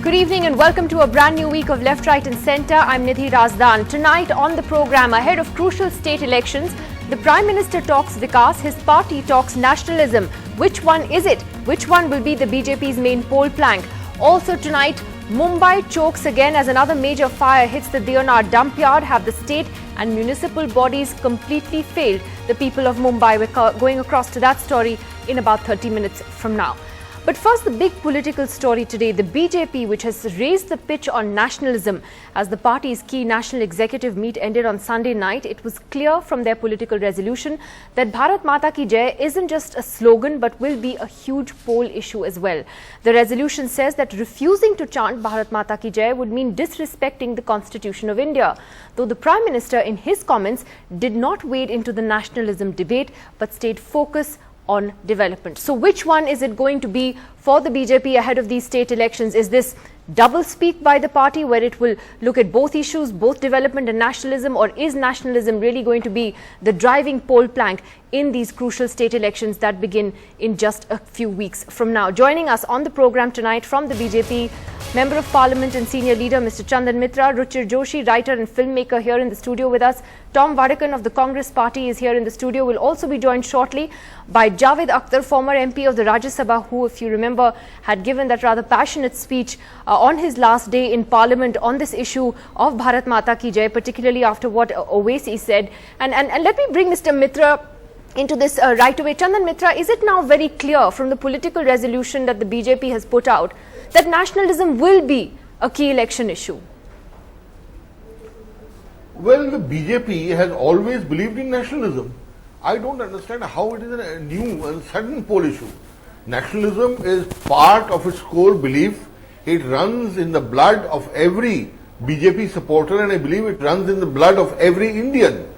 Good evening and welcome to a brand new week of Left, Right and Centre. I'm Nidhi Razdan. Tonight on the programme, ahead of crucial state elections, the Prime Minister talks vikas, his party talks nationalism. Which one is it? Which one will be the BJP's main poll plank? Also tonight, Mumbai chokes again as another major fire hits the Deonar dump yard. Have the state and municipal bodies completely failed? The people of Mumbai. We're going across to that story in about 30 minutes from now. But first, the big political story today, the BJP, which has raised the pitch on nationalism as the party's key national executive meet ended on Sunday night. It was clear from their political resolution that Bharat Mata Ki Jai isn't just a slogan but will be a huge poll issue as well. The resolution says that refusing to chant Bharat Mata Ki Jai would mean disrespecting the Constitution of India. Though the Prime Minister in his comments did not wade into the nationalism debate but stayed focused on development. So which one is it going to be for the BJP ahead of these state elections? Is this double speak by the party where it will look at both issues, both development and nationalism, or is nationalism really going to be the driving poll plank in these crucial state elections that begin in just a few weeks from now? Joining us on the program tonight from the BJP, Member of Parliament and Senior Leader Mr. Chandan Mitra, Ruchir Joshi, writer and filmmaker here in the studio with us. Tom Vadakan of the Congress Party is here in the studio. Will also be joined shortly by Javed Akhtar, former MP of the Rajya Sabha, who, if you remember, had given that rather passionate speech on his last day in Parliament on this issue of Bharat Mata Ki Jai, particularly after what Owaisi said. And let me bring Mr. Mitra into this right away. Chandan Mitra, is it now very clear from the political resolution that the BJP has put out that nationalism will be a key election issue? Well, the BJP has always believed in nationalism. I don't understand how it is a new and sudden poll issue. Nationalism is part of its core belief. It runs in the blood of every BJP supporter, and I believe it runs in the blood of every Indian.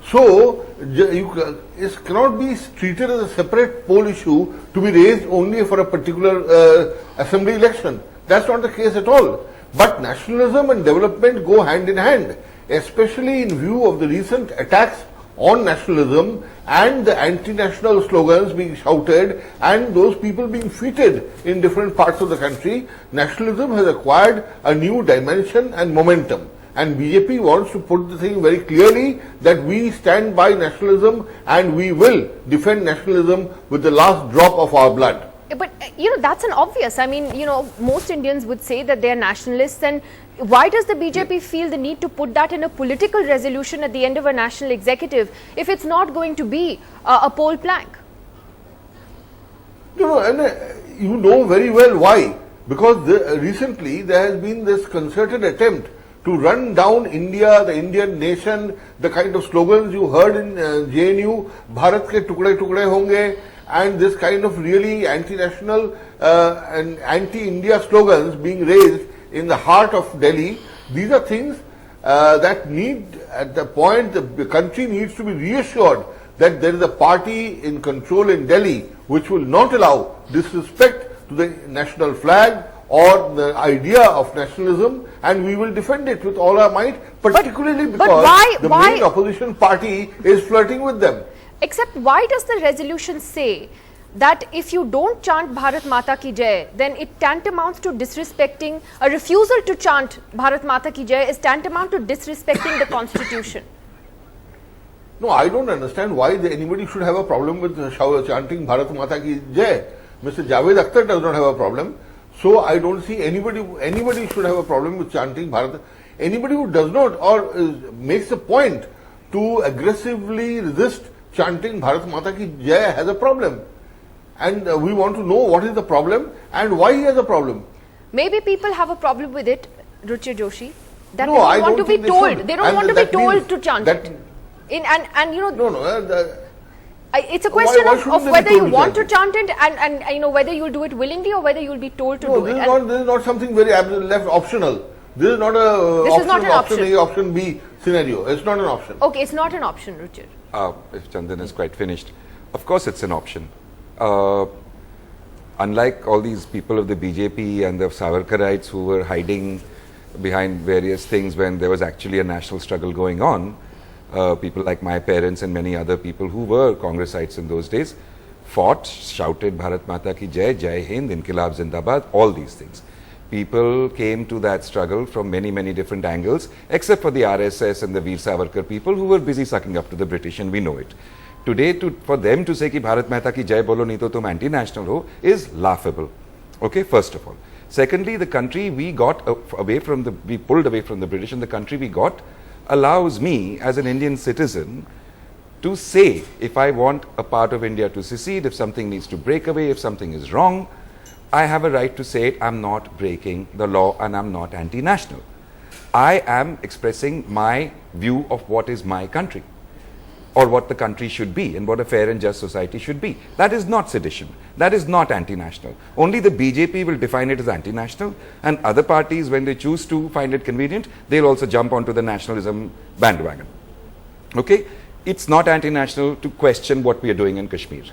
So, it cannot be treated as a separate poll issue to be raised only for a particular assembly election. That's not the case at all. But nationalism and development go hand in hand, especially in view of the recent attacks on nationalism and the anti-national slogans being shouted and those people being feted in different parts of the country. Nationalism has acquired a new dimension and momentum. And BJP wants to put the thing very clearly that we stand by nationalism and we will defend nationalism with the last drop of our blood. But, that's an obvious. I mean, most Indians would say that they are nationalists. And why does the BJP feel the need to put that in a political resolution at the end of a national executive if it's not going to be a poll plank? And you know very well why. Because recently there has been this concerted attempt to run down India, the Indian nation, the kind of slogans you heard in JNU, Bharat ke tukde tukde honge, and this kind of really anti-national and anti-India slogans being raised in the heart of Delhi. These are things that need, at the point the country needs to be reassured that there is a party in control in Delhi which will not allow disrespect to the national flag or the idea of nationalism, and we will defend it with all our might, particularly because the main opposition party is flirting with them. Except why does the resolution say that if you don't chant Bharat Mata Ki Jai, then it tantamounts to disrespecting, a refusal to chant Bharat Mata Ki Jai is tantamount to disrespecting the Constitution? No, I don't understand why anybody should have a problem with chanting Bharat Mata Ki Jai. Mr. Javed Akhtar does not have a problem. So I don't see anybody should have a problem with chanting Bharat. Anybody who does not or makes a point to aggressively resist chanting Bharat Mata Ki Jai has a problem. And we want to know what is the problem and why he has a problem. Maybe people have a problem with it, Ruchir Joshi, that no, they don't want to be told. They don't want to be told to chant it. It's a question of whether you want to chant it and whether you'll do it willingly or whether you'll be told to do it. This is not something very left optional. This is not an option A, option B scenario. It's not an option. Okay, it's not an option, Ruchir. If Chandan is quite finished, of course it's an option. Unlike all these people of the BJP and the Savarkarites who were hiding behind various things when there was actually a national struggle going on, people like my parents and many other people who were Congressites in those days fought, shouted Bharat Mata Ki Jai, Jai Hind, Inkilab Zindabad, all these things. people came to that struggle from many, many different angles, except for the RSS and the Veer Savarkar people who were busy sucking up to the British, and we know it. Today, for them to say ki Bharat Mata ki jai bolo nahi to tum anti-national ho is laughable. Okay, first of all. Secondly, the country we got we pulled away from the British, and the country we got allows me as an Indian citizen to say if I want a part of India to secede, if something needs to break away, if something is wrong, I have a right to say it. I'm not breaking the law and I'm not anti-national. I am expressing my view of what is my country, or what the country should be and what a fair and just society should be. That is not sedition. That is not anti-national. Only the BJP will define it as anti-national, and other parties, when they choose to find it convenient, they'll also jump onto the nationalism bandwagon. Okay? It's not anti-national to question what we are doing in Kashmir.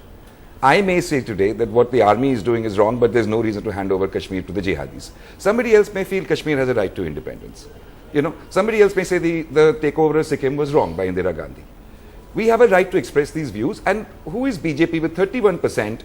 I may say today that what the army is doing is wrong, but there's no reason to hand over Kashmir to the jihadis. Somebody else may feel Kashmir has a right to independence. You know, somebody else may say the takeover of Sikkim was wrong by Indira Gandhi. We have a right to express these views, and who is BJP with 31%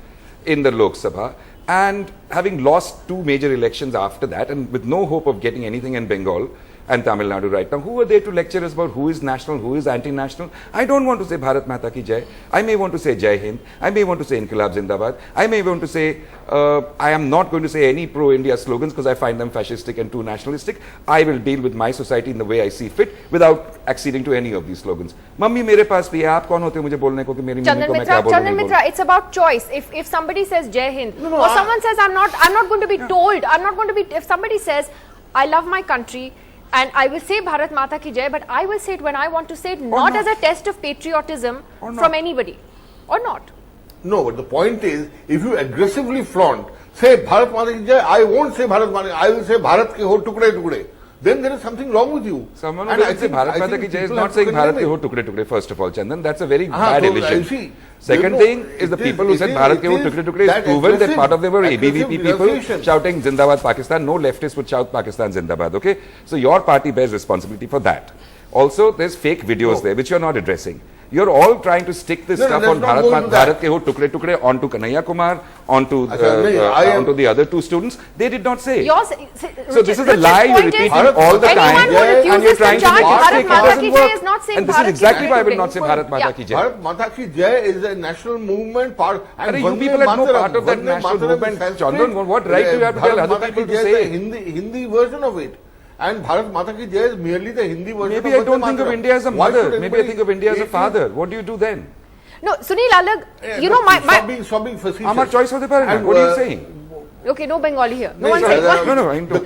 in the Lok Sabha, and having lost 2 major elections after that, and with no hope of getting anything in Bengal and Tamil Nadu right now, who are there to lecture us about who is national, who is anti-national? I don't want to say Bharat Mata ki Jai. I may want to say Jai Hind. I may want to say Inqilab Zindabad. I may want to say, I am not going to say any pro-India slogans because I find them fascistic and too nationalistic. I will deal with my society in the way I see fit without acceding to any of these slogans. Mummy, mere paas bhi hai. Aap kaun hote ho mujhe bolne ko ki meri mummy ko main kya bolu? Chandan Mitra, it's about choice. If somebody says Jai Hind, or someone says I'm not going to be told, if somebody says I love my country, and I will say Bharat Mata ki Jai, but I will say it when I want to say it, not as a test of patriotism from anybody. Or not. No, but the point is, if you aggressively flaunt, say Bharat Mata ki Jai, I won't say Bharat Mata, I will say Bharat ke ho tukde tukde. Then there is something wrong with you. Someone who will say Bharat Mata ki Jai is not saying Bharat ke ho tukde tukde, first of all, Chandan. That's a very bad illusion. Second thing is the people who said Bharat ke ho tukde tukde is proven that part of them were ABVP people shouting Zindabad Pakistan. No leftist would shout Pakistan Zindabad, okay? So your party bears responsibility for that. Also, there's fake videos there which you're not addressing. You're all trying to stick this stuff on Bharat ke ho tukde tukde onto Kanhaiya Kumar, onto the other 2 students. They did not say. So this is a lie you're repeating all the time, and you're trying to make it doesn't work. And this is exactly why I will not say Bharat Mata ki Jai. Bharat Mata ki Jai is a national movement and you people are no part of that national movement. Chandan, what right do you have to tell other people to say? Hindi version of it. And Bharat Mata ki Jai is merely the Hindi version. Maybe I don't think of India as a mother. Maybe I think of India as a father. What do you do then? No, Sunil Alag, you know, stop being facetious. Our choice for the parent. What are you saying? Okay, no Bengali here. No one saying. The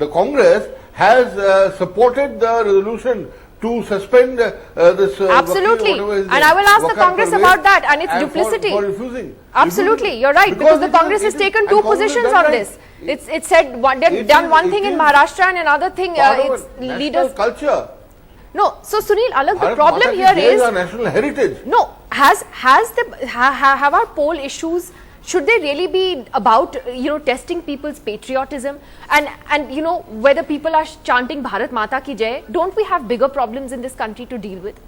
Congress has supported the resolution to suspend this. Absolutely, and I will ask the Congress about that and its duplicity. For refusing. Absolutely, you're right, because the Congress has taken 2 positions on this. It's said they've done one thing in Maharashtra and another thing. It's leaders culture. No, so Sunil Alag, the problem here is our national heritage. No, have our poll issues? Should they really be about testing people's patriotism and whether people are chanting Bharat Mata ki Jai? Don't we have bigger problems in this country to deal with?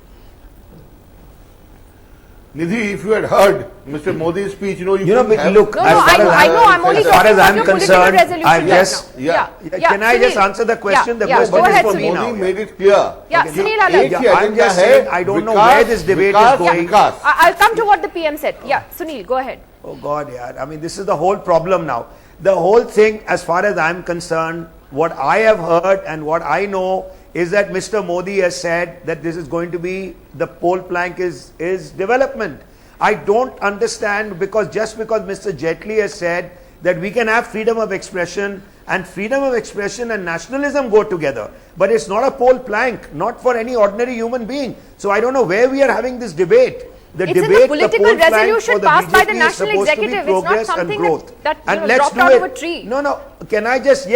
Nidhi, if you had heard Mr. Modi's speech, look, I know, I'm only as far as I'm talking concerned, I guess, can I just answer the question? The question go ahead, is for me Modi now. made it clear. Sunil Alag. I'm just saying, I don't know where this debate is going. I'll come to what the PM said. Yeah, Sunil, go ahead. Oh God, I mean, this is the whole problem now. The whole thing, as far as I'm concerned, what I have heard and what I know is that Mr. Modi has said that this is going to be, the poll plank is development. I don't understand, because just because Mr. Jaitley has said that we can have freedom of expression and nationalism go together, but it's not a poll plank, not for any ordinary human being. So I don't know where we are having this debate. It's in the political resolution passed by the National Executive. It's not something that dropped out of a tree. No. Can I just,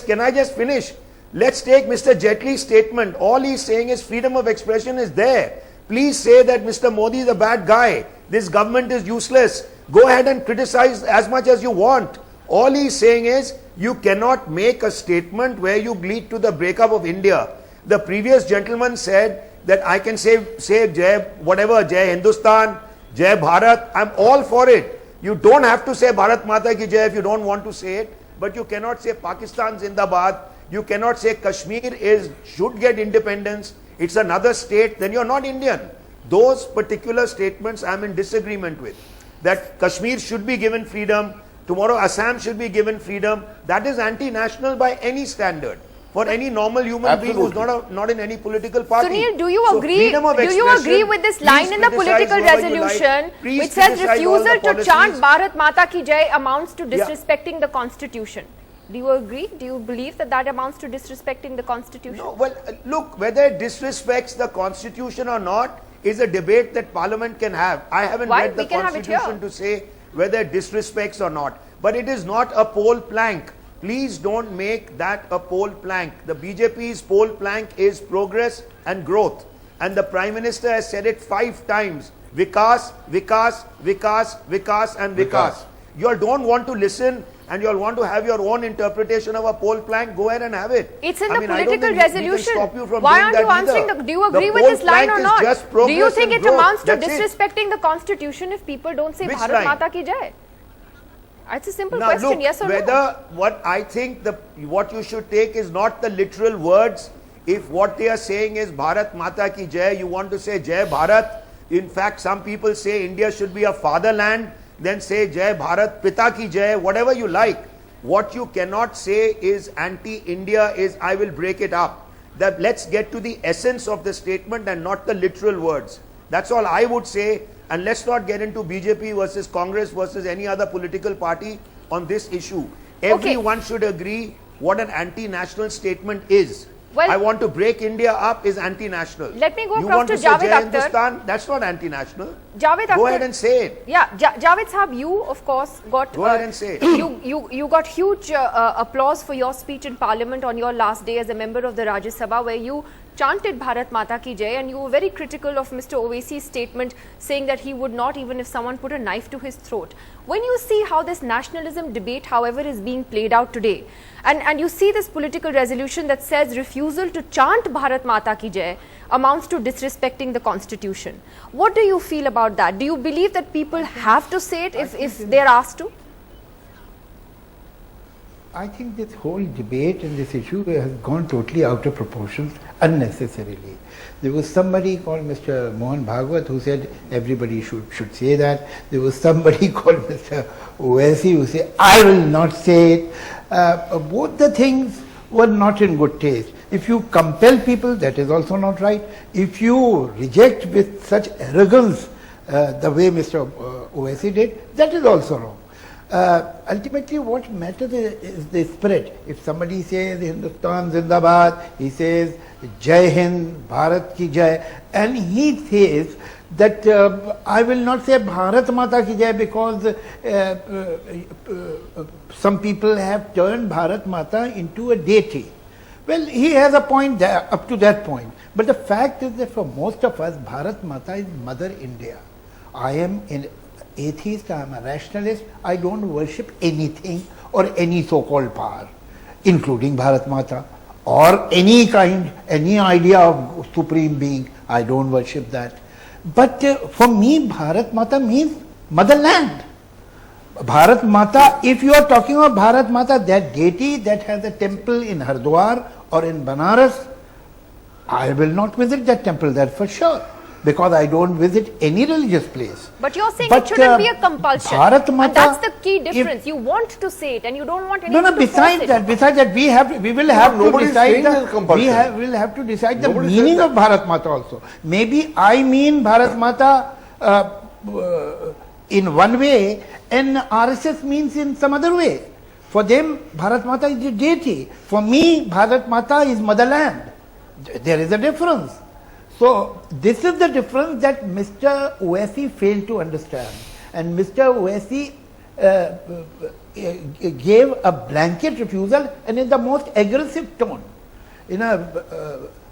can I just finish? Let's take Mr. Jaitley's statement. All he's saying is freedom of expression is there. Please say that Mr. Modi is a bad guy. This government is useless. Go ahead and criticize as much as you want. All he's saying is you cannot make a statement where you lead to the breakup of India. The previous gentleman said that I can say Jai, whatever, Jai Hindustan, Jai Bharat, I'm all for it. You don't have to say Bharat Mata ki Jai if you don't want to say it, but you cannot say Pakistan Zindabad. You cannot say Kashmir should get independence. It's another state. Then you're not Indian. Those particular statements I'm in disagreement with. That Kashmir should be given freedom. Tomorrow Assam should be given freedom. That is anti-national by any standard. For any normal human being who's not in any political party. Sunil, do you agree with this line in the political resolution which says refusal to chant Bharat Mata ki Jai amounts to disrespecting the constitution? Do you agree? Do you believe that that amounts to disrespecting the constitution? No, well, look, whether it disrespects the constitution or not is a debate that parliament can have. I haven't read the constitution to say whether it disrespects or not. But it is not a poll plank. Please don't make that a poll plank. The BJP's poll plank is progress and growth. And the Prime Minister has said it 5 times. Vikas, Vikas, Vikas, Vikas and Vikas. You all don't want to listen and you all want to have your own interpretation of a poll plank. Go ahead and have it. It's in the political resolution. Why aren't you answering? Do you agree with this line or not? Do you think it amounts to disrespecting the constitution if people don't say Bharat Mata ki Jai? It's a simple question, look, yes or no? What I think what you should take is not the literal words. If what they are saying is Bharat Mata ki Jai, you want to say Jai Bharat. In fact, some people say India should be a fatherland. Then say Jai Bharat, Pita ki Jai, whatever you like. What you cannot say is anti-India is I will break it up. That let's get to the essence of the statement and not the literal words. That's all I would say. And let's not get into BJP versus Congress versus any other political party on this issue. Everyone should agree what an anti-national statement is. Well, I want to break India up is anti-national. Let me go across to Javed Akhtar. That's not anti-national. Javed Akhtar. Go ahead and say it. Yeah, Javed Sahab, you of course got. Go ahead and say it. You got huge applause for your speech in Parliament on your last day as a member of the Rajya Sabha, where you chanted Bharat Mata ki Jai, and you were very critical of Mr. Owaisi's statement saying that he would not even if someone put a knife to his throat. When you see how this nationalism debate, however, is being played out today, and you see this political resolution that says refusal to chant Bharat Mata ki Jai amounts to disrespecting the constitution. What do you feel about that? Do you believe that people have to say it if they're asked to? I think this whole debate and this issue has gone totally out of proportions unnecessarily. There was somebody called Mr. Mohan Bhagwat who said everybody should say that. There was somebody called Mr. Owaisi who said, I will not say it. Both the things were not in good taste. If you compel people, that is also not right. If you reject with such arrogance the way Mr. Owaisi did, that is also wrong. Ultimately, what matters is the spirit. If somebody says Hindustan Zindabad, he says Jai Hind, Bharat ki Jai, and he says that I will not say Bharat Mata ki Jai because some people have turned Bharat Mata into a deity. Well, he has a point there, up to that point. But the fact is that for most of us, Bharat Mata is Mother India. I am an atheist, I am a rationalist. I don't worship anything or any so-called power, including Bharat Mata or any idea of supreme being. I don't worship that. But for me, Bharat Mata means motherland. Bharat Mata, if you are talking about Bharat Mata, that deity that has a temple in Hardwar or in Banaras, I will not visit that temple, that's for sure, because I don't visit any religious place. But you're saying it shouldn't be a compulsion. Bharat Mata, and that's the key difference. You want to say it and you don't want anyone to besides that, we will have to decide the meaning of Bharat Mata also. Maybe I mean Bharat Mata in one way and RSS means in some other way. For them, Bharat Mata is the deity. For me, Bharat Mata is motherland. There is a difference. So, this is the difference that Mr. Owaisi failed to understand. And Mr. Owaisi gave a blanket refusal and in the most aggressive tone, in a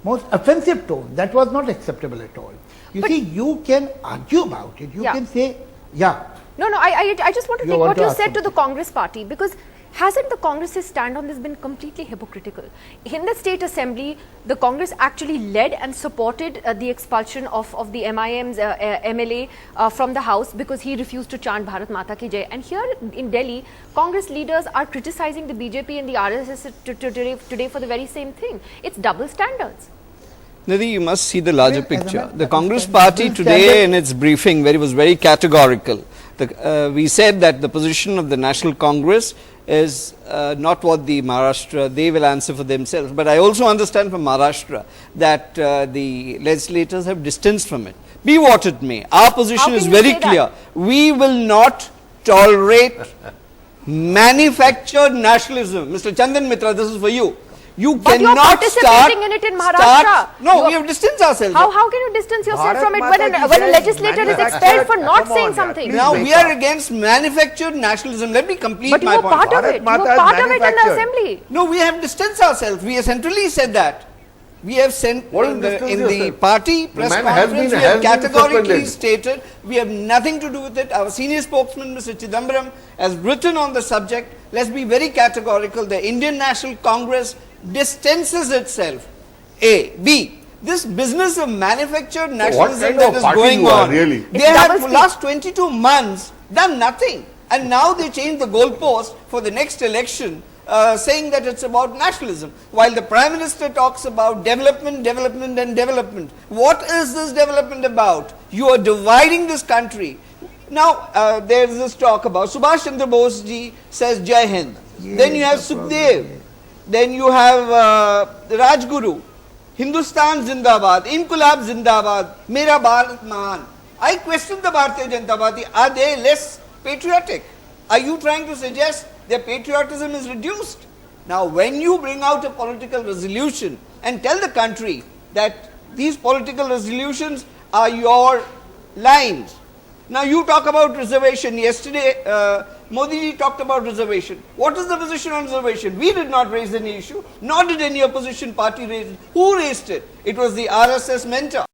most offensive tone. That was not acceptable at all. You see, you can argue about it. You can say, No, I just want to take what you said to the Congress party, because Hasn't the Congress's stand on this been completely hypocritical? In the State Assembly, the Congress actually led and supported the expulsion of the MIM's MLA from the House because he refused to chant Bharat Mata Ki Jai. And here in Delhi, Congress leaders are criticizing the BJP and the RSS today for the very same thing. It's double standards. Nidhi, you must see the larger Well, picture. as a The Congress double party standard- today in its briefing was very categorical. We said that the position of the National Congress is not what the Maharashtra, they will answer for themselves. But I also understand from Maharashtra that the legislators have distanced from it. Be what it may, our position How is can you very say clear. that? We will not tolerate manufactured nationalism. Mr. Chandan Mitra, this is for you. You But you're cannot participating in it in Maharashtra. No, we have distanced ourselves. How can you distance yourself Bharat from it Mata when Ki when a Jai legislator is manufactured- expelled for not Come saying on, yeah, something? please Now wake we are up. against manufactured nationalism. Let me complete But you my were point. part of Bharat it. You Mata were is part of it in the manufactured. assembly. No, we have distanced ourselves. We have centrally said that. We have sent What is in the distance yourself? party The press man has conference, been- we have has been categorically suspended. stated we have nothing to do with it. Our senior spokesman, Mr. Chidambaram, has written on the subject. Let's be very categorical. The Indian National Congress distances itself. A. B. This business of manufactured nationalism kind that of is party going you are, on, really? they It's have double for speak. last 22 months done nothing. And now they change the goalpost for the next election, saying that it's about nationalism. While the Prime Minister talks about development, development and development. What is this development about? You are dividing this country. Now, there is this talk about Subhash Chandra Bose ji says Jai Hind. Then you have no problem, Sukhdev. yes. Then you have Rajguru. Hindustan Zindabad, Inqilab Zindabad, Mera Bharat Mahan. I question the Bharatiya Janata Party. Are they less patriotic? Are you trying to suggest their patriotism is reduced? Now, when you bring out a political resolution and tell the country that these political resolutions are your lines. Now, you talk about reservation. Yesterday, Modi ji talked about reservation. What is the position on reservation? We did not raise any issue, nor did any opposition party raise it. Who raised it? It was the RSS mentor.